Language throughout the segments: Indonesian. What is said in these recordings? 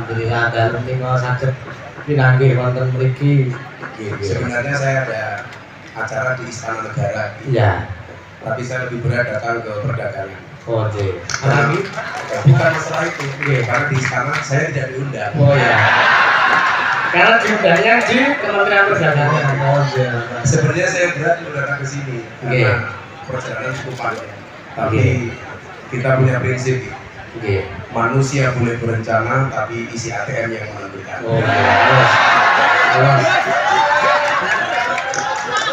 Alhamdulillah dalam tinggal sakit pinanggih wonten mriki. Sebenarnya saya ada acara di Istana Negara. Iya. Tapi saya lebih berat datang ke perdagangan. Oh, iya. Karena bukan masalah itu, karena di istana saya tidak diundang. Oh ya. Karena diundangnya di Kementerian Perdagangan. Oh iya. Sebenarnya saya berat untuk datang ke sini karena perjalanan cukup panjang. Tapi kita punya prinsip. Manusia boleh berencana, tapi isi ATM yang menentukan. Oh, iya.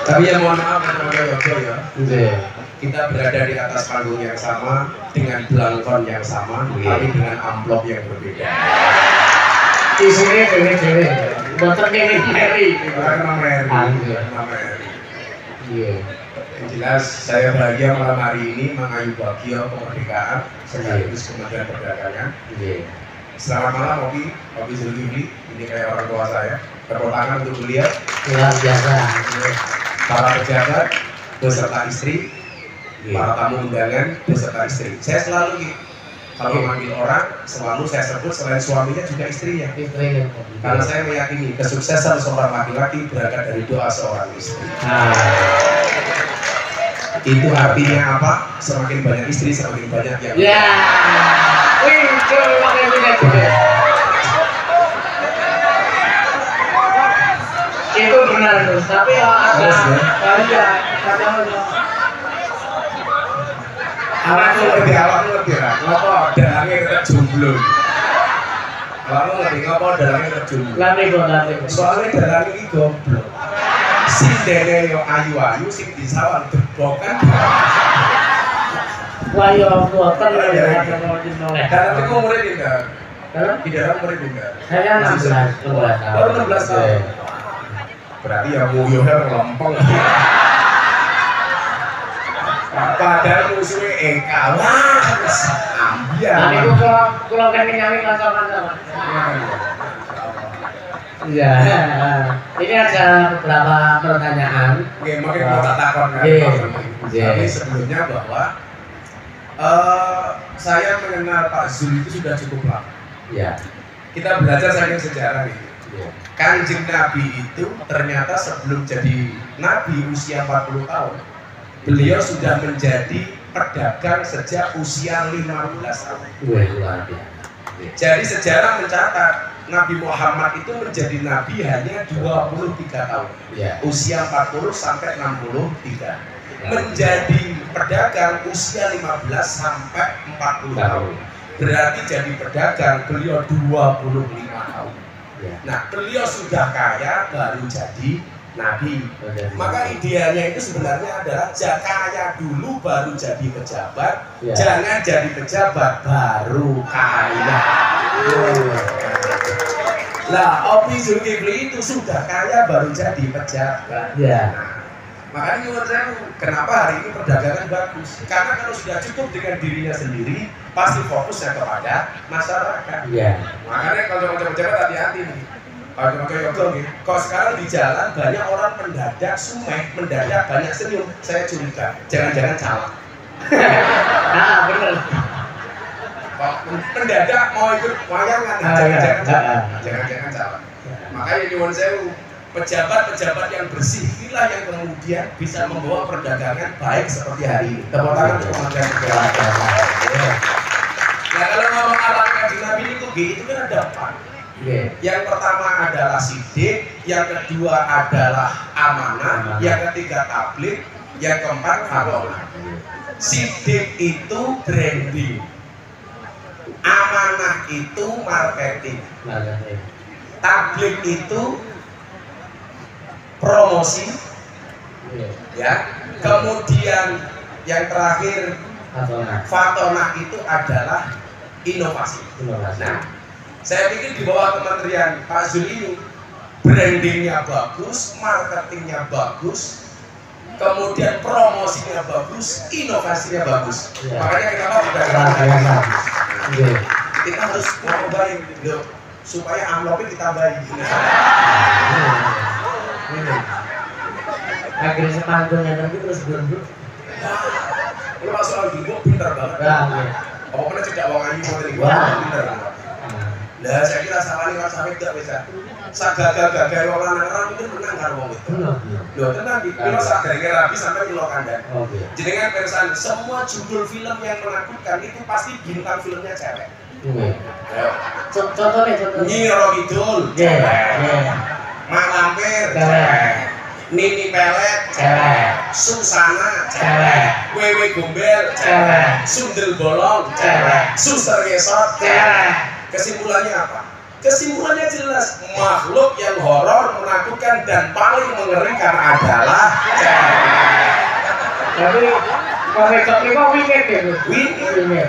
Tapi ya mohon maaf ya. Kita berada di atas panggung yang sama, dengan belangkon yang sama, tapi dengan amplop yang berbeda. Isinya dewe-dewe. Boten kene Mary. Karena Mary. Iya. Yang jelas saya bahagia malam hari ini mengayu bagio kemerdekaan sekaligus Kementerian Perdagangan. Selamat malam Opi Zulkifli. Ini kayak orang tua saya. Tepuk tangan untuk beliau. Luar biasa. Para pejabat beserta istri, para tamu undangan beserta istri. Saya selalu kalau manggil orang selalu saya sebut selain suaminya juga istrinya. Karena saya meyakini kesuksesan seorang laki-laki berangkat dari doa seorang istri. Itu artinya apa? Semakin banyak istri, semakin banyak yang. Ya. Itu benar tuh, tapi ada awakmu lebih ngopo dalangnya tetap jomblo. Awakmu lebih ngopo dalangnya tetap jomblo. Lati. Soalnya dalangnya ini goblok. Sing dene yo ayu-ayu, sing disawang debokan. Wah yo boten ya. Dalam itu umurnya pindah. Di dalam umurnya pindah. Saya 16 tahun. Baru 16 tahun. Berarti ya muyohnya lempeng. Padahal musuhnya Eka. Wah, ambiar. Nah, itu kalau kan nyari kantor-kantor. Iya. Ini ada beberapa pertanyaan. Oke, mungkin mau tak takon kan. Tapi sebelumnya bahwa saya mengenal Pak Zul itu sudah cukup lama. Iya. Kita belajar saking sejarah nih. Kanjeng Nabi itu ternyata sebelum jadi Nabi usia 40 tahun, beliau sudah menjadi pedagang sejak usia 15 tahun. Luar biasa. Jadi sejarah mencatat Nabi Muhammad itu menjadi Nabi hanya 23 tahun. Usia 40 sampai 63. Menjadi pedagang usia 15 sampai 40 tahun. Berarti jadi pedagang beliau 25 tahun. Nah, beliau sudah kaya baru jadi Nabi. Maka idealnya itu sebenarnya adalah kaya dulu baru jadi pejabat. Jangan jadi pejabat baru kaya. Lah, Opi Zulkifli itu sudah kaya baru jadi pejabat. Makanya menurut saya, kenapa hari ini perdagangan bagus? Karena kalau sudah cukup dengan dirinya sendiri, pasti fokusnya kepada masyarakat. Makanya kalau pejabat hati-hati nih. Kalau sekarang di jalan banyak orang mendadak sumeh, mendadak banyak senyum, saya curiga. Jangan-jangan caleg. Nah, benar. Mendadak mau ikut wayangan, jangan-jangan caleg. Makanya nyuwun sewu. Pejabat-pejabat yang bersih inilah yang kemudian bisa membawa perdagangan baik seperti hari ini. Tepuk tangan untuk Kementerian Perdagangan. Nah, kalau ngomong alat Kanjeng Nabi itu kan ada 4. Yang pertama adalah sidik, yang kedua adalah amanah, yang ketiga tabligh, yang keempat fatonah. Sidik itu branding, amanah itu marketing, tabligh itu promosi, ya. Kemudian yang terakhir fatonah itu adalah inovasi. Nah, saya pikir di bawah kementerian Pak Zul ini brandingnya bagus, marketingnya bagus, kemudian promosinya bagus, inovasinya bagus. Makanya kenapa tidak bagus? Kita harus nambahin gitu supaya amplopnya ditambahin. Akhirnya sepantungnya nanti terus belum. Lu masuk lagi, gua pintar banget. Apa pernah tidak wong ayu mau tadi gua pintar. Lah saya kira sama nih sampai tidak bisa. Sagagah-gagah wong lanang mungkin menang karo wong itu. Lho tenan di kilo sadare rabi sampai kilo kandang. Jenengan persan semua judul film yang menakutkan itu pasti bintang filmnya cewek. Contohnya. Nyi Roro Kidul, cewek. Mak Lampir, cewek. Nini Pelet, cewek. Susana, cewek. Wewe Gombel, cewek. Sundel Bolong, cewek. Suster Ngesot, cewek. Kesimpulannya apa? Kesimpulannya jelas, makhluk yang horor, menakutkan dan paling mengerikan adalah cewek. Tapi kalau wingit ya, wingit.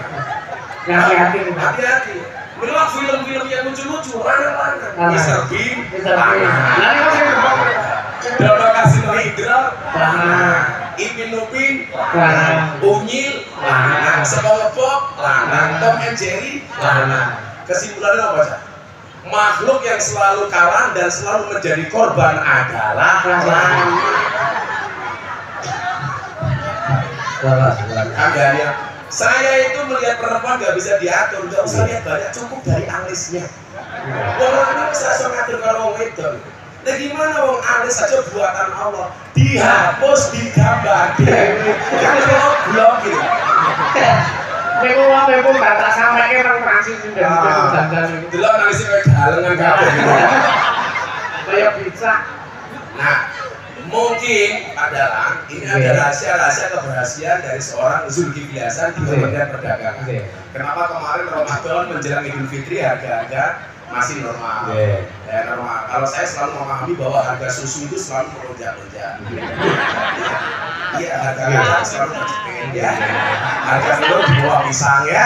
Hati-hati. Memang film-film yang lucu-lucu, ranah-ranah. Mr. Bean, Dono Kasino Hidra, Ipin Upin, Unyil, SpongeBob, Tom and Jerry. Kesimpulannya apa saja? Makhluk yang selalu kalah dan selalu menjadi korban adalah Agaknya saya itu melihat perempuan nggak bisa diatur, nggak usah lihat banyak, cukup dari alisnya. Wong lanang bisa ngatur kalau wong wedok. Nah gimana wong alis saja buatan Allah dihapus digambar dewe. Kan blok gitu. Memang batas sampai orang Prancis sudah dandan itu. Delok nangis kayak galengan kabeh. Kayak pizza. Nah, mungkin adalah ini ada rahasia-rahasia keberhasilan dari seorang Zulkifli Hasan di Kementerian Perdagangan. Kenapa kemarin Ramadan menjelang Idul Fitri harga-harga masih normal? Ya, normal. Kalau saya selalu memahami bahwa harga susu itu selalu melonjak-lonjak. Iya, harga selalu tercepet ya. Harga telur di bawah pisang ya.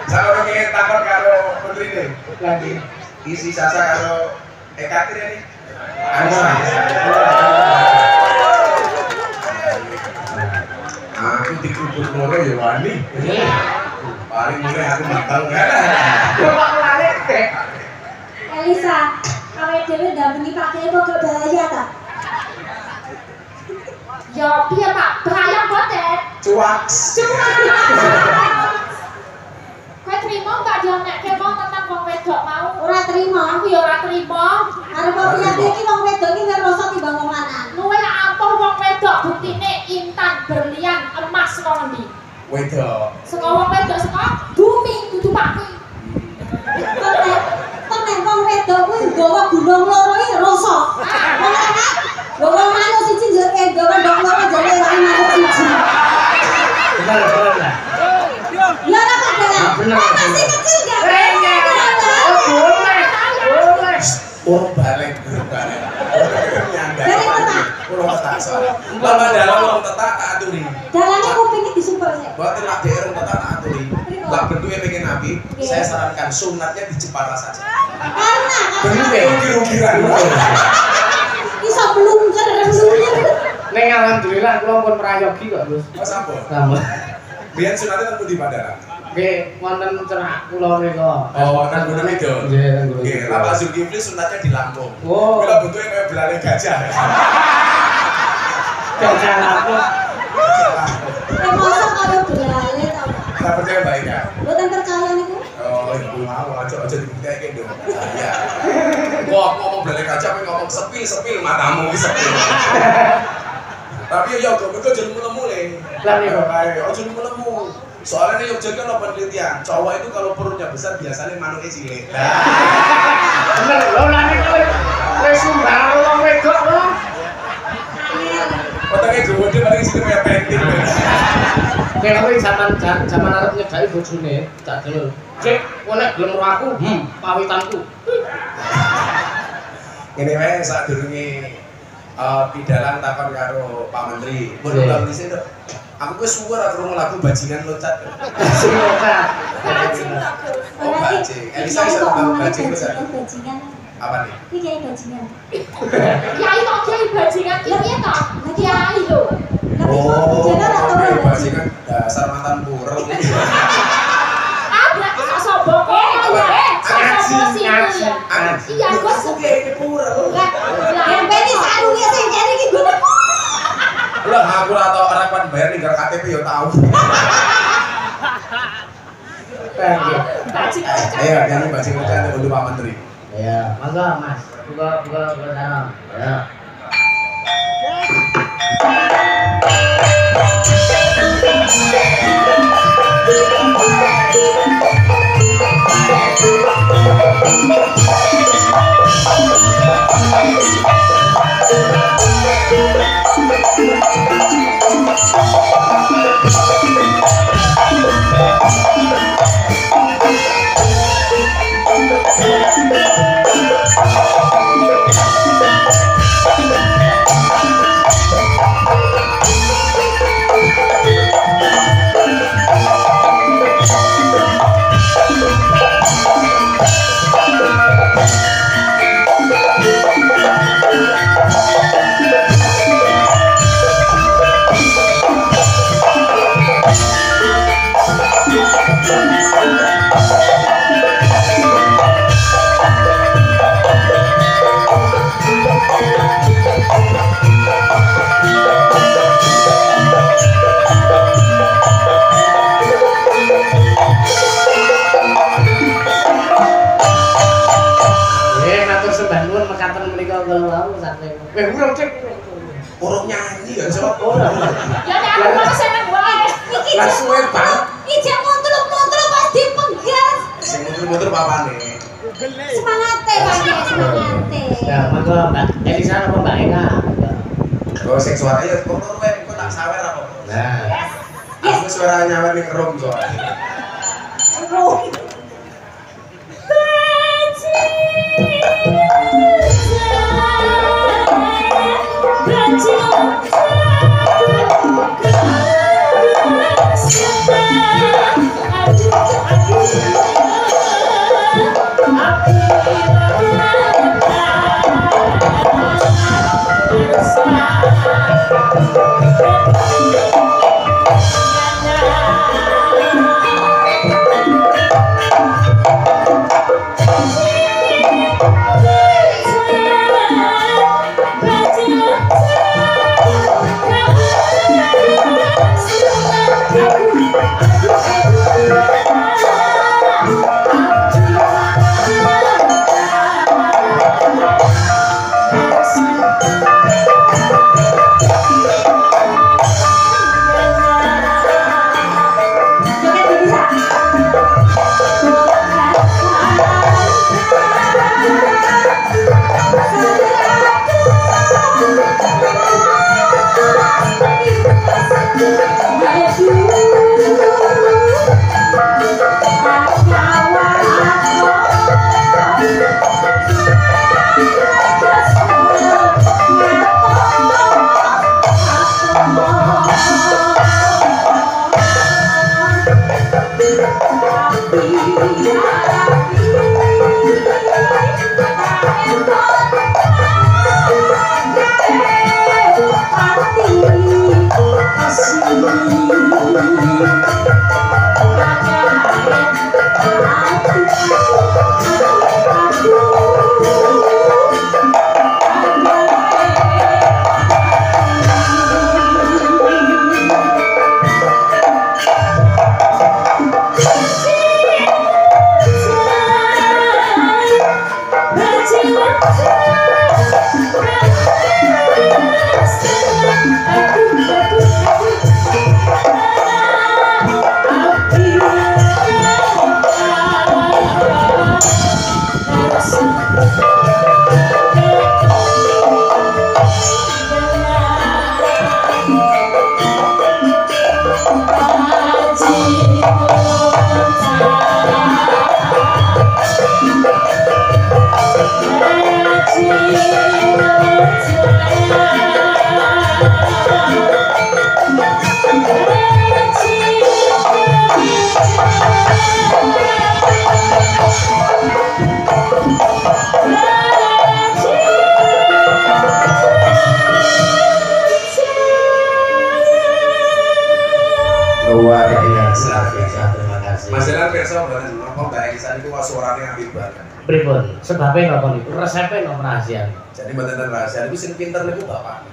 Saya orang ingin takut kalau menteri ini Lagi. isi sasa kalau EKT ini aku dikubur mulu ya wani paling mulai aku matang kan Elisa, awet dhewe ndampingi Pak Kiai kok gak bahaya ta? Ya piye Pak, bahaya boten. cuak Kowe trimo gak diomekke wong tentang wong wedok mau? Ora trimo, aku ya ora trimo. Arep kok piye iki wong wedok iki ngeroso timbang wong lanang. Luwih ampuh wong wedok buktine intan berlian emas saka ngendi? wedok Saka wong wedok saka bumi kudu Pak kuwi. Temen wong wedok kuwi nggawa gunung loro iki rasa. Wong lanang nggawa manuk siji njeke nggawa ndok loro jane ora manuk siji. Benar lah. Ya ora kok Benar. masih kecil gak? Boleh. urung balik Dari kota. urung tetak soalnya lama dalam urung tetak tak aturi Dalane kupingnya disumpel sih. buat lak dek urung tetak tak aturi lak bentuknya pengen nabi saya sarankan sunatnya di Jepara saja Karena rugi-rugian iso blungker. Neng alhamdulillah kula pun prayogi kok, Gus. mas apa? Tambah. biar sunatnya tentu di Padang Nggih, wonten cerak kula nika. nang Gunung Kidul Nggih, nang Gunung nggih Kidul. Bapak Zulkifli sunatnya di Lampung Oh. bila bentuknya kayak belalai gajah Gajah Lampung. Masa kaya belale ta. tak percaya baik ya Mboten percaya niku. oh ibu mau aja dibuktikan dong saya kok ngomong belalai gajah tapi ngomong sepil matamu sepil Tapi ya kok mereka jadi mulai. Lah nih kok. Oh jadi mulai. Soalnya nih Yogyakarta kan ada penelitian, cowok itu kalau perutnya besar biasanya manuknya cilik. Bener, lo lani kowe. Kowe sumbar wong wedok lo. Otaknya gede paling sini kayak penting. Kayak kowe zaman arep nyedaki bojone, tak delok. Cek, kowe nek gelem karo aku, pawitanku. Ini wae sadurunge pidalan takon karo Pak Menteri. Boleh ulang di sini, Dok. Aku wis suwer krungu lagu bajingan loncat. Sing loncat. Oh, bajing. Elisa iso tahu bajing loncat. Bajingan. Apa nih? Iki kiai bajingan. Kiai kok kiai bajingan iki piye to? Kiai lho. Oh, bajingan dasar mantan burung. Ah, berarti sok sombong kok. Sok sombong sih. Iya, kok Kiai burung. Yang penis sarungnya sing jare iki gue. Lah aku ora tau ora kuat bayar ninggal KTP ya tahu. Ayo nyanyi bajing loncat untuk Pak Menteri. Ya, mangga Mas. Buka dalam. Ya. Urung nyanyi ya, Cok. ya nek aku malah seneng wae. Lah suwe banget. Iki montol-montol pas dipenggas. Sing muter-muter papane. Semangate, Pak, semangate. Ya, mangga Mbak Elisa apa Mbak Eka? Oh, sing suaranya kok kowe kok tak sawer apa? Nah. Aku suara nyawer ning rum soalnya. Aku Luar biasa, terima kasih. Mas Jalan perso mboten napa Mbak Elisa niku suarane apik banget. Pripun? Sebabnya napa niku? Resepnya napa rahasia? Jadi mboten rahasia niku sing pinter niku bapak.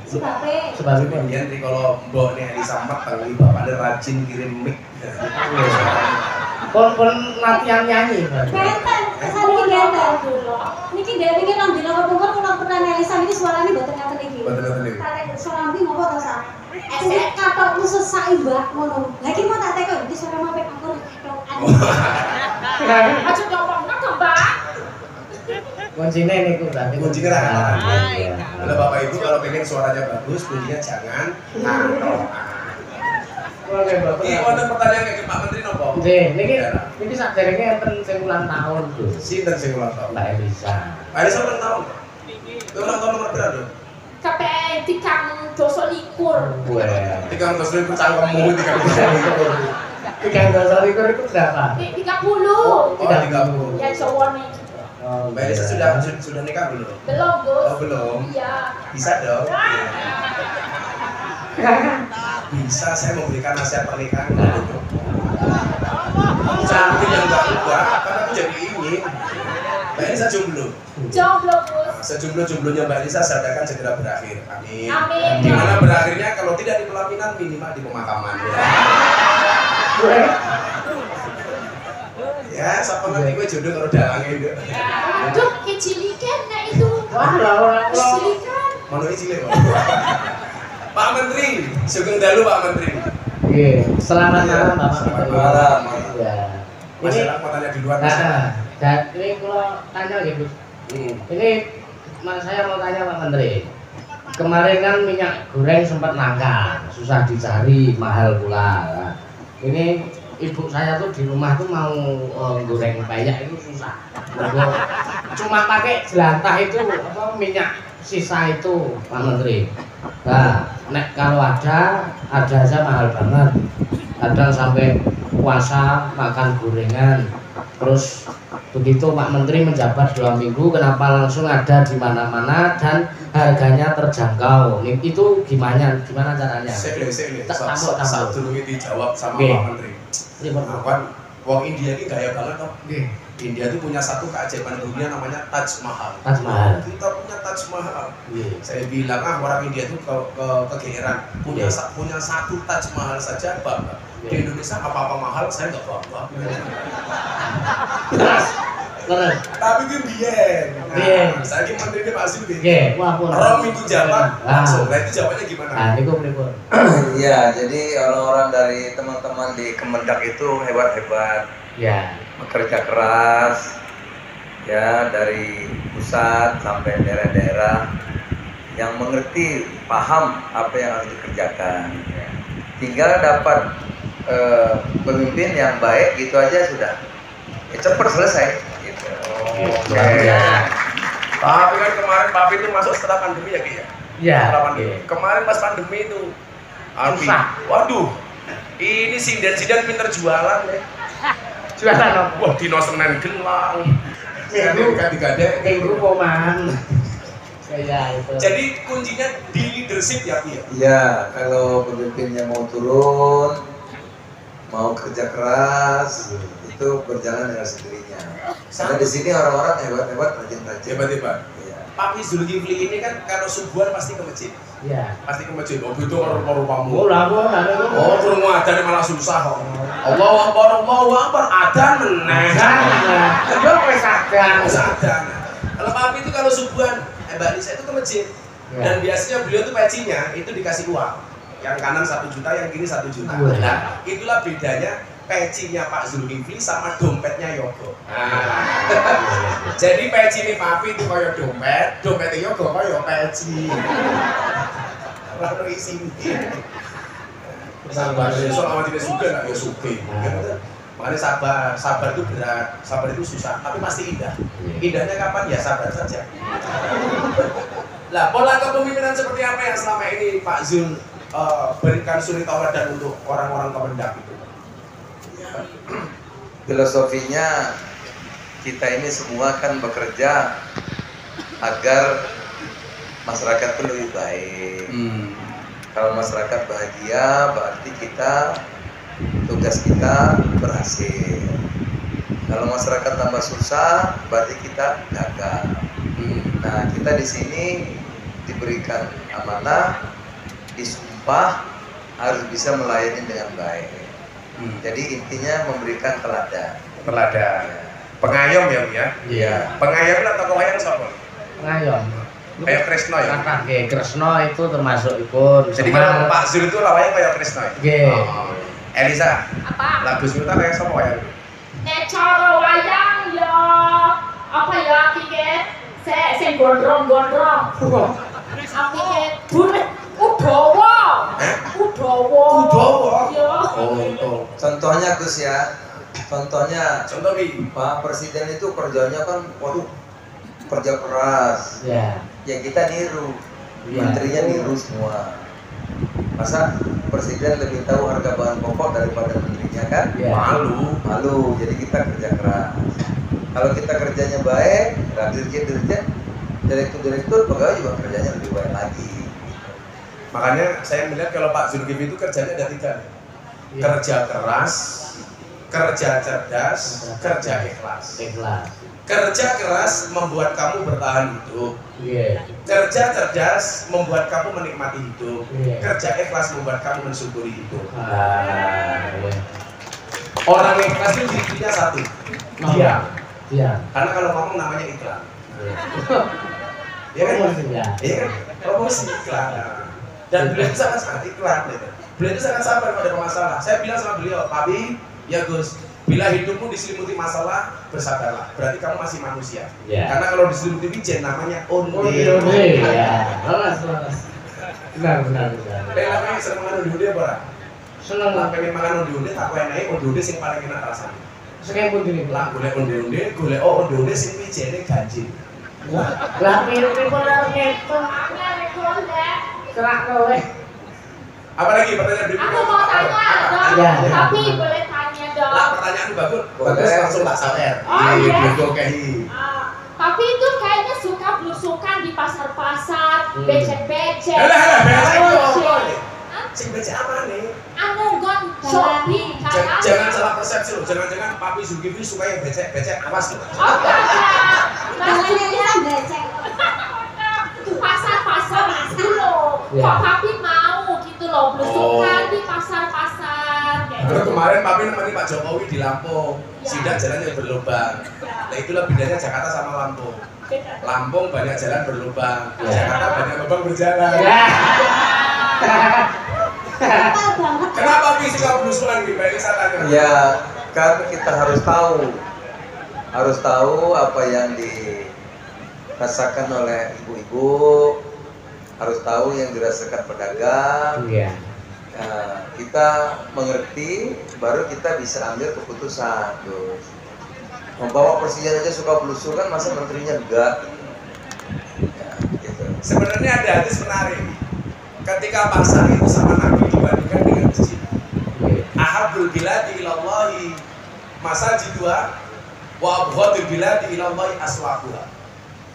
Sebabnya Kemudian kalau mbok nih Elisa meteng iki bapakne rajin kirim mic. Kon latihan nyanyi, Pak. Ganteng, saniki ganteng. Niki dari iki nang dina kepungkur kula pernah Elisa niki suarane mboten ngaten iki. Mboten iki. Karek suara iki ngopo to, Sa? Katok khusus sak Mbak ngono. Lah iki mau tak tekok iki suara mapek aku ketokan. Aja ngomongno to, Mbak. Kuncinya niku berarti Kuncinya rakanan. Kalau Bapak Ibu kalau pengen suaranya bagus, kuncinya jangan katokan. Oke, Bapak. Iki wonten pertanyaan ke Pak Menteri napa? Nggih, niki saderenge enten sing ulang tahun, Gus. Sinten sing ulang tahun? Mbak Elisa. Pak Elisa ulang tahun. Ulang tahun nomor berapa? Kabeh tikang dosa likur. Wah. 300.000 cangkemmu 300.000. 300 itu berapa? 30. Oh, 30. Ya cowone. Mbak Elisa sudah nikah belum? Belum, Gus. Oh, belum. Iya. Bisa dong. Bisa saya memberikan nasihat pernikahan gitu. Cantik yang enggak, karena aku jadi ingin. Mbak Elisa jomblo. Jomblo, Gus. Sejomblo-jomblonya Mbak Elisa saya doakan segera berakhir. Amin. Amin. Di mana berakhirnya kalau tidak di pelaminan minimal di pemakaman. Ya, siapa ngerti gue jodoh kalau dalangnya itu. Aduh, kecilikan nek itu. Wah, lah Kecilikan. Mana cilik kok. Pak Menteri, sugeng dalu Pak Menteri. Iya, selamat malam Bapak. Selamat malam. Iya. Masalah mau tanya di luar. Dan ini kalau tanya gitu. Ini saya mau tanya Pak Menteri. Kemarin kan minyak goreng sempat langka, susah dicari, mahal pula. Nah, ini ibu saya tuh di rumah tuh mau goreng peyek itu susah. Cuma pakai jelantah itu apa minyak sisa itu Pak Menteri. Nah, nek kalau ada aja mahal banget. Kadang sampai puasa makan gorengan. Terus begitu Pak Menteri menjabat 2 minggu, kenapa langsung ada di mana-mana dan harganya terjangkau? Itu gimana caranya? Saya saat dulu dijawab sama Oke. Pak Menteri. Kan wong India ini gaya banget toh. India itu punya satu keajaiban dunia namanya Taj Mahal. Taj Mahal. Kita punya Taj Mahal. Iya. Saya bilang orang India itu kegeeran punya satu Taj Mahal saja bangga. Di Indonesia apa-apa mahal saya nggak bangga. Terus. Tapi itu biyen. Biyen. Saya ini menteri Pak Zul. Nggih, wah pun. Orang minggu jabat langsung. Nah itu jawabannya gimana? Nah, niku pripun? Iya, jadi orang-orang dari teman-teman di Kemendak itu hebat-hebat. Ya. Bekerja keras, ya dari pusat sampai daerah-daerah yang mengerti, paham apa yang harus dikerjakan. Tinggal dapat pemimpin yang baik, gitu aja sudah. Ya, cepat selesai. Gitu. Tapi kan kemarin Papi itu masuk setelah pandemi ya Ki ya? Iya. Setelah pandemi. Kemarin pas pandemi itu Susah. Waduh, ini sinden-sinden pinter jualan ya. Jualan apa? Wah, dino Senin gelang. Minggu. Gade-gade. Minggu poman. Ya itu. Jadi kuncinya di leadership ya Ki ya? Iya, kalau pemimpinnya mau turun, mau kerja keras, itu berjalan dengan sendirinya. Karena di sini orang-orang hebat-hebat, rajin-rajin. Hebat-hebat. Iya. Papi Zulkifli ini kan kalau subuhan pasti ke masjid. Iya. Pasti ke masjid. Oh, itu rupa-rupamu. Oh, lah kok ada. Oh, turun adan malah susah kok. Allahu Akbar, adan meneh. Yo wis sadar. Adan. Kalau Papi itu kalau subuhan, Mbak Lisa itu ke masjid. Ya. Dan biasanya beliau tuh pecinya itu dikasih uang. Yang kanan 1 juta, yang kiri 1 juta. Wah. Nah, itulah bedanya pecinya Pak Zulkifli sama dompetnya Yogo. Nah. Jadi peci ini Papi itu kaya dompet, dompetnya Yogo kaya peci. Lalu isi ini. Sabar, soal awal tidak suka, nggak ya suka. Makanya sabar itu berat, sabar itu susah, tapi pasti indah. Indahnya kapan? Ya sabar saja. Lah, pola kepemimpinan seperti apa yang selama ini Pak Zul berikan suri tauladan untuk orang-orang Kemendak itu? Filosofinya kita ini semua kan bekerja agar masyarakat itu lebih baik. Kalau masyarakat bahagia berarti kita tugas kita berhasil. Kalau masyarakat tambah susah, berarti kita gagal. Nah, kita di sini diberikan amanah, disumpah harus bisa melayani dengan baik. Jadi intinya memberikan teladan. Teladan. Pengayom ya, Bu ya? Iya. Pengayom atau wayang sapa? Pengayom. Kayak Kresno ya? Nggih, Kresno itu termasuk ikut. Jadi kalau Pak Zul itu lawanya kayak Kresno ya? Nggih. Oh. Elisa, Apa? lagu Sultan kayak sama wayang? Nek cara wayang ya apa ya kike sing gondrong-gondrong. Apike bule Udawa. Udawa. Ya. Oh, Contohnya Gus ya, contohnya contoh nih. Pak Presiden itu kerjanya kan, waduh, kerja keras. Ya. Ya kita niru, Iya. menterinya niru semua. Masa Presiden lebih tahu harga bahan pokok daripada menterinya kan? Ya. Malu, jadi kita kerja keras. Kalau kita kerjanya baik, dirjen, direktur, pegawai juga kerjanya lebih baik lagi. Makanya saya melihat kalau Pak Zulkifli itu kerjanya ada 3 nih. Iya. Kerja keras, kerja cerdas, kerja ikhlas. Ikhlas. Kerja keras membuat kamu bertahan hidup. Iya. Kerja cerdas membuat kamu menikmati hidup. Iya. Kerja ikhlas membuat kamu mensyukuri hidup. Iya. Orang ikhlas itu cirinya satu, diam. Iya. Karena kalau ngomong namanya iklan. Iya. Iya kan? Iya. Iya kan? Promosi iklan. Dan beliau itu sangat iklan. Gitu. Beliau itu sangat sabar pada masalah. Saya bilang sama beliau, Papi, ya Gus, bila hidupmu diselimuti masalah, bersabarlah. Berarti kamu masih manusia. Ya. Karena kalau diselimuti wijen namanya onde. Ya. Benar. Namanya seneng mangan onde apa ora? Seneng Lah pengen mangan onde tak enak onde sing paling enak rasane. Sekali pun ini. Lah golek onde, golek onde sing wijene ganjil. Lah mirip ora ngeto. Kerak kowe. Apalagi pertanyaan berikutnya? Aku mau tanya dong, Ya. tapi boleh tanya dong. Lah pertanyaan bagus. Boleh. Bagus langsung tak sawer. Oh, iya. Diokehi. Tapi itu kayaknya suka belusukan di pasar-pasar, becek-becek. Halah, becek Oh, itu apa shit. nih? Sing becek apa nih? Anu gon shopping kan? Jangan salah persepsi loh. Jangan-jangan Papi Zulkifli suka yang becek-becek. Awas loh. Oh, enggak. Maksudnya becek. pasar-pasar gitu loh. Ya. Kok papi mau gitu loh belusukan Oh. di pasar-pasar kayak Terus gitu. kemarin Papi nemenin Pak Jokowi di Lampung. Ya. Sidak jalannya berlubang. Nah itulah bedanya Jakarta sama Lampung. Lampung banyak jalan berlubang. Ya. Jakarta banyak lubang berjalan. Ya. Kenapa Papi suka belusukan gitu? Ini saya tanya. Ya, kan kita harus tahu apa yang dirasakan oleh ibu-ibu, harus tahu yang dirasakan pedagang. Iya. Nah, kita mengerti, baru kita bisa ambil keputusan. Terus membawa presiden aja suka belusukan, masa menterinya enggak? Ya, gitu. Sebenarnya ada hadis menarik. Ketika pasar itu sama Nabi dibandingkan dengan masjid. Ahabul biladi ilallahi masajidua wa abghadul biladi ilallahi aswaquha.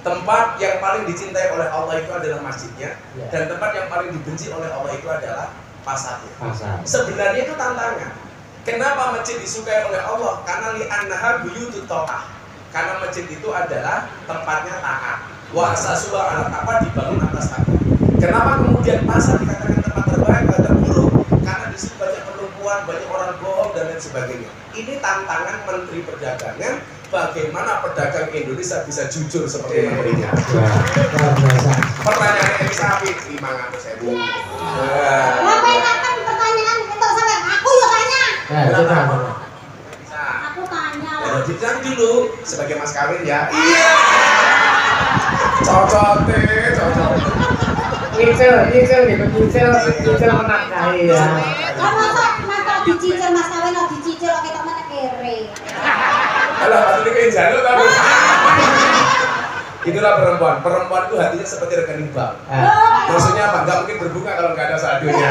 Tempat yang paling dicintai oleh Allah itu adalah masjidnya, Ya. dan tempat yang paling dibenci oleh Allah itu adalah pasarnya. Pasar. Sebenarnya itu tantangan. Kenapa masjid disukai oleh Allah? Karena li'annaha buyutut thaqah. Karena masjid itu adalah tempatnya taat. Wa asasuha ala taqwa, dibangun atas takwa. Kenapa kemudian pasar dikatakan tempat terbaik atau terburuk? Karena di situ banyak penumpuan, banyak orang bohong dan lain sebagainya. Ini tantangan Menteri Perdagangan, bagaimana pedagang Indonesia bisa jujur seperti menterinya. Luar biasa. Pertanyaannya ini sapi 500.000. Ngapain akan pertanyaan itu sampai aku yuk tanya. Coba. Bisa. Aku tanya. Ya, dibilang dulu sebagai mas kawin ya. Iya. Cocok. Nyicil menakahi ya. Kan masa dicicil mas kawin atau dicicil oke tak mana kere. Alah, pasti kayak jalur tapi. Itulah perempuan. Perempuan itu hatinya seperti rekening bank. Maksudnya apa? Nggak mungkin berbuka kalau nggak ada saldonya.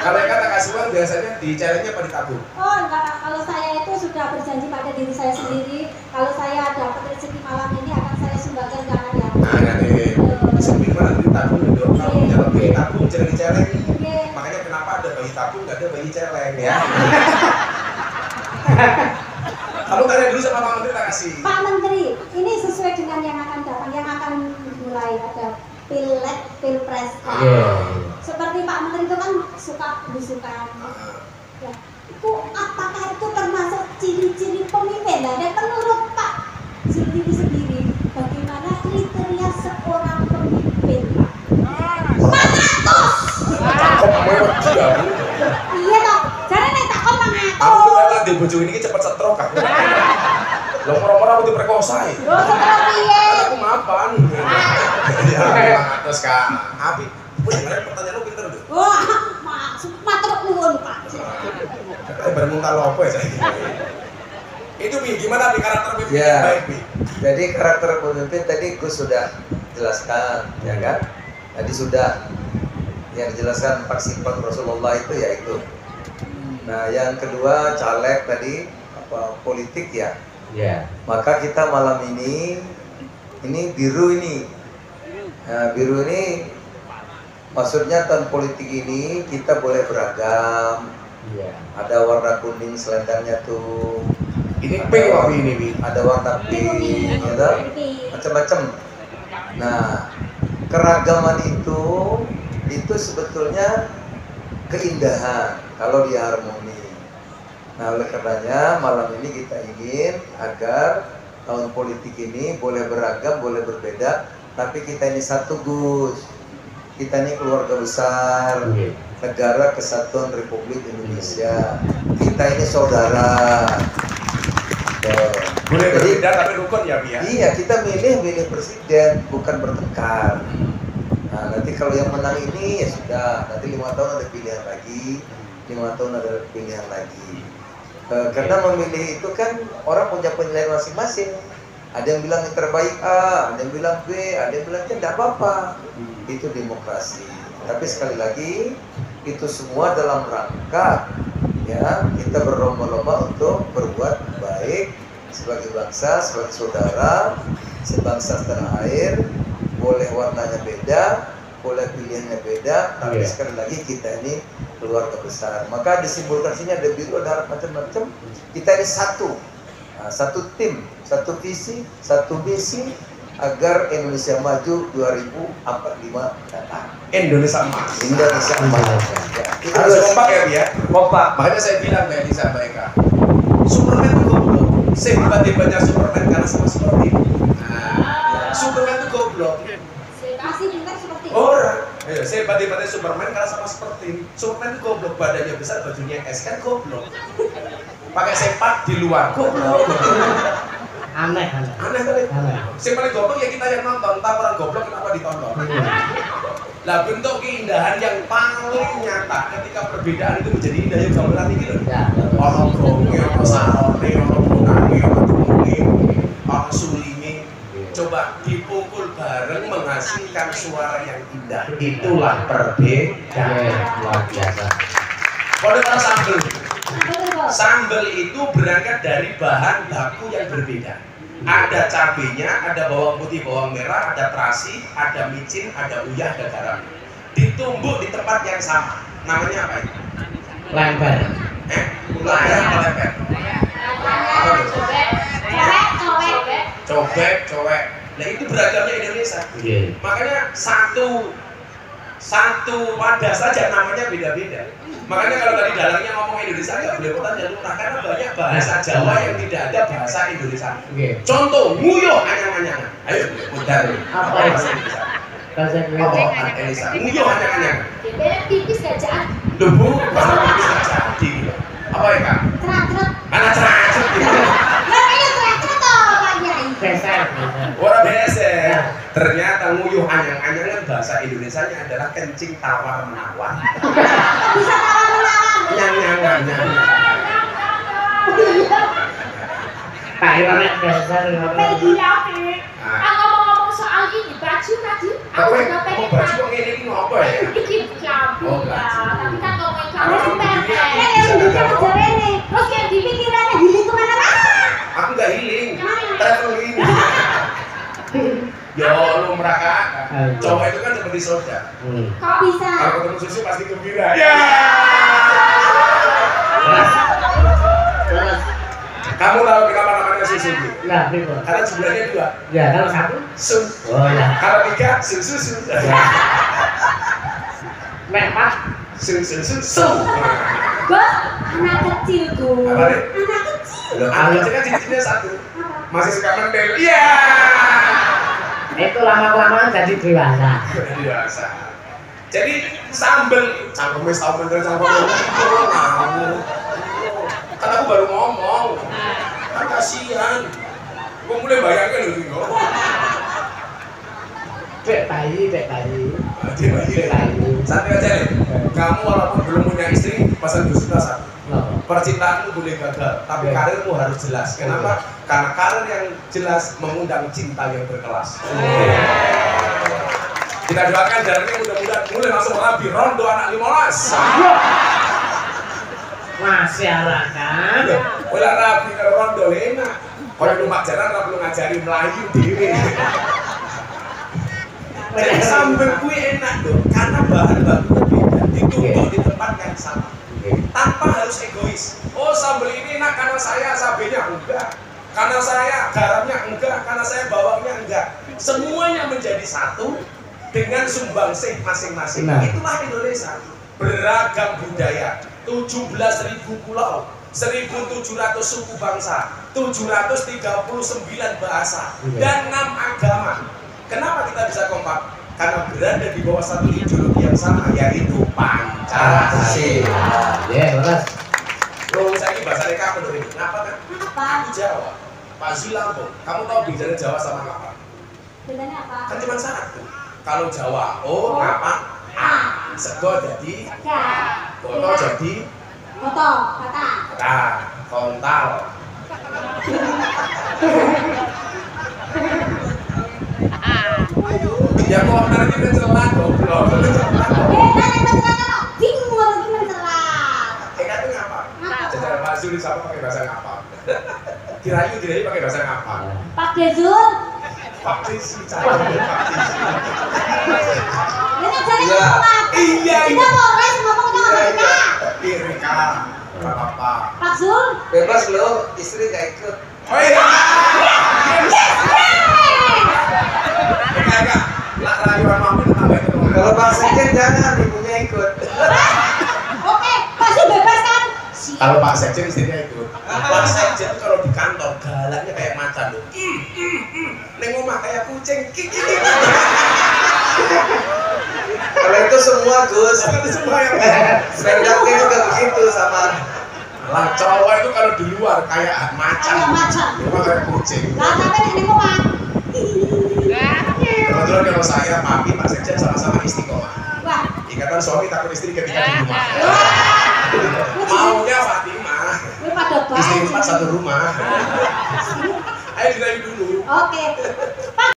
Kalau yang kata kasih uang biasanya dicairnya apa ditabung? Oh enggak, kalau saya itu sudah berjanji pada diri saya sendiri, kalau saya dapat rezeki malam ini akan saya sumbangkan ke anak yatim. Nah, nanti sebelum mana ditabung dong. Kalau punya lebih tabung jangan dicair. Oke. Makanya kenapa ada bayi kampung nggak ada bayi celeng ya. Kamu tanya dulu sama Pak Menteri, tak kasih. Pak Menteri, ini sesuai dengan yang akan datang, yang akan mulai ada pileg, pilpres. Seperti Pak Menteri itu kan suka belusukan. Ya, itu apakah itu termasuk ciri-ciri pemimpin? Dan menurut Pak Zulkifli sendiri, bagaimana kriteria seorang pemimpin? 400. Iya toh, jangan nek tak kon Aku tuh kan di bojo ini cepet setrok aku. Lo moro-moro aku diperkosa ya. Lo setrok piye? Aku mapan. Ya, 400 Kak. Abi, wih, pertanyaan lu pinter tuh. Wah, matur nuwun Pak. Bermuka lopo ya saya. Itu gimana Bi karakter pemimpin Ya, yang baik Bi? jadi karakter pemimpin tadi Gus sudah jelaskan, ya kan? Tadi sudah yang dijelaskan Pak Simpang Rasulullah itu ya itu. Nah, yang kedua caleg tadi apa politik ya. Ya. Maka kita malam ini biru ini. Nah, biru ini maksudnya tahun politik ini kita boleh beragam. Iya. Ada warna kuning selendangnya tuh. Ini pink apa ini Bi? Ada warna pink, ya, macam-macam. Nah, keragaman itu sebetulnya keindahan kalau dia harmoni. Nah, oleh karenanya malam ini kita ingin agar tahun politik ini boleh beragam, boleh berbeda, tapi kita ini satu Gus. Kita ini keluarga besar, Negara Kesatuan Republik Indonesia. Kita ini saudara. Boleh Jadi, berbeda tapi rukun ya Bi ya? iya, kita milih presiden, bukan bertengkar. Nah, nanti kalau yang menang ini ya sudah, nanti 5 tahun ada pilihan lagi, 5 tahun ada pilihan lagi. Karena memilih itu kan orang punya penilaian masing-masing. Ada yang bilang yang terbaik A, ada yang bilang B, ada yang bilang C, tidak apa-apa. Itu demokrasi. Tapi sekali lagi itu semua dalam rangka ya kita berlomba-lomba untuk berbuat baik sebagai bangsa, sebagai saudara, sebangsa setanah air. Boleh warnanya beda, boleh pilihannya beda, tapi sekali lagi kita ini keluarga besar. Maka disimbolkan sini ada biru, ada macam-macam. Kita ini satu, nah, satu tim, satu visi, satu misi agar Indonesia maju 2045 datang. Indonesia emas. Indonesia emas. Ya, Kita harus kompak ya Bi ya? kompak. Makanya saya bilang Mbak Elisa, Mbak Eka, Superman itu goblok. Sehebat-hebatnya Superman karena sama seperti itu. Nah, Superman itu goblok. Masih juga seperti itu. Orang, sehebat-hebatnya Superman karena sama seperti ini. Superman itu goblok, badannya besar, bajunya es kan goblok. Pakai sepak di luar, goblok. Aneh Aneh. Yang paling goblok ya kita yang nonton, entah orang goblok kenapa ditonton. Lah bentuk keindahan yang paling nyata ketika perbedaan itu menjadi indah yang gambaran ini loh. Orang grongi, orang sarone, orang bunangi, orang tumuli, orang sulimi. Coba dipukul bareng menghasilkan suara yang indah. Itulah perbedaan. Luar biasa. Kalau orang sambal itu berangkat dari bahan baku yang berbeda. Ada cabenya, ada bawang putih, bawang merah, ada terasi, ada micin, ada uyah, ada garam. Ditumbuk di tempat yang sama. Namanya apa itu? Lemper. Layar atau lemper? Apa itu? Cobek, cowek. Nah itu beragamnya Indonesia. Makanya satu wadah saja namanya beda-beda. Makanya kalau tadi dalangnya ngomong Indonesia nggak boleh kota dan lurah karena banyak bahasa Jawa yang tidak ada bahasa Indonesia. Contoh nguyuh anyang-anyangan. Ayo, mudah. Apa bahasa Indonesia? Bahasa Indonesia. Nguyuh anyang-anyangan. Bebek tipis gak jangan. Debu bahasa Inggris nggak jadi. Apa ya Kak? Cerat-cerat. Anak ceracet gitu. Namanya cerat-cerat toh Pak Yai. Beser. Orang beser. Ternyata nguyuh anyang-anyangan bahasa Indonesianya adalah kencing tawar menawar. Bisa tawar-menawar. Nyang-nyangan. Pak Iwanek beser. Gila, ngomong-ngomong soal ini baju tadi, aku juga pengen baju kok ngene iki ngopo ya? Iki jambu Oh, ya, baju. tapi kan ngomongin Kalau kamu begini, pendek. Yang bisa aja ini. Terus yang dipikirannya healing kemana-mana. Aku nggak healing, traveling. Yo lu meraka. Cowok itu kan seperti soda. Kok bisa? Kalau ketemu susu pasti gembira. Ya. Terus Kamu tahu kenapa namanya susu? nah, pripun? Karena jumlahnya 2. Ya, kalau satu Su. oh ya. Kalau 3 susu. Nek Pak Susu. Bos, anak kecil Gus. Apa nih? Anak kecil. Loh, anak kecil kan ciri-cirinya 1. Masih suka mendel. Iya. itu lama-kelamaan jadi dewasa. Dewasa. Jadi sambel, cangkemnya tahu bener cangkemnya. Kan aku baru ngomong. Kan kasihan. Gua mulai bayangin loh tinggal. Dek bayi. Dek bayi. Santai aja nih. Kamu walaupun belum punya istri, pesan Gus Miftah satu. Percintaanmu boleh gagal, tapi karirmu harus jelas. Kenapa? Karena karir yang jelas mengundang cinta yang berkelas. Kita doakan jalannya mudah-mudahan mulai langsung rapi rondo anak 15. Masyarakat. Mulai rapi kalau rondo enak. Kalau rumah jalan nggak perlu ngajari Melayu diri. Jadi sambal kue enak loh, karena bahan bakunya beda, ditumbuk di tempat yang sama. Tanpa harus egois. Oh sambal ini enak karena saya cabenya enggak, karena saya garamnya enggak, karena saya bawangnya enggak. Semuanya menjadi satu dengan sumbangsih masing-masing. Nah. Itulah Indonesia. Beragam budaya, 17.000 pulau, 1.700 suku bangsa, 739 bahasa, dan 6 agama. Kenapa kita bisa kompak? Karena berada di bawah satu ideologi yang sama, yaitu Pancasila. Ya, betul. Loh, saya ini bahasa mereka apa tuh? Kenapa kan? Apa? Aku Jawa, Pak Zilambo. Kamu tahu bedanya Jawa sama apa? Bedanya apa? Kan cuma satu. Kalau Jawa, oh, ngapa? A. Sego jadi, Ya. koto jadi, Foto, kata. nah, kontal. Ya kok nanti mencelat goblok. Bingung lagi mencelat. Kan itu ngapa? Ngapa? Jajaran Pak Zul siapa pakai bahasa ngapa? Dirayu pakai bahasa ngapa? Pak Dezul. Faktisi, calon faktisi. Ini jadi Iya. ngomong. Iya, Kita boleh ngomongnya sama kita. Rika, nggak apa-apa. Pak Zul. Bebas lo, istri gak ikut. Oh iya. Enggak. Lah rayuan mami tetangga itu. Kalau Pak Sekjen jangan, ibunya ikut. Oke, Pak Zul bebas kan? Kalau Pak Sekjen istrinya ikut. Pak Sekjen kalau di kantor galaknya kayak macan loh. Neng omah kayak kucing. Kalau itu semua Gus. Itu semua yang Stand-up-nya juga begitu sama. lah cowok itu kalau di luar kayak macan. Kayak macan. Di rumah kayak kucing. Lah tapi nek ngomong. Kebetulan kalau saya, Papi, Pak Sekjen sama-sama istiqomah. Wah. Ikatan suami takut istri ketika di rumah. Maunya Fatimah. Ini pada baik. Istri 4 satu rumah. Ayo dirayu dulu. Oke. Pak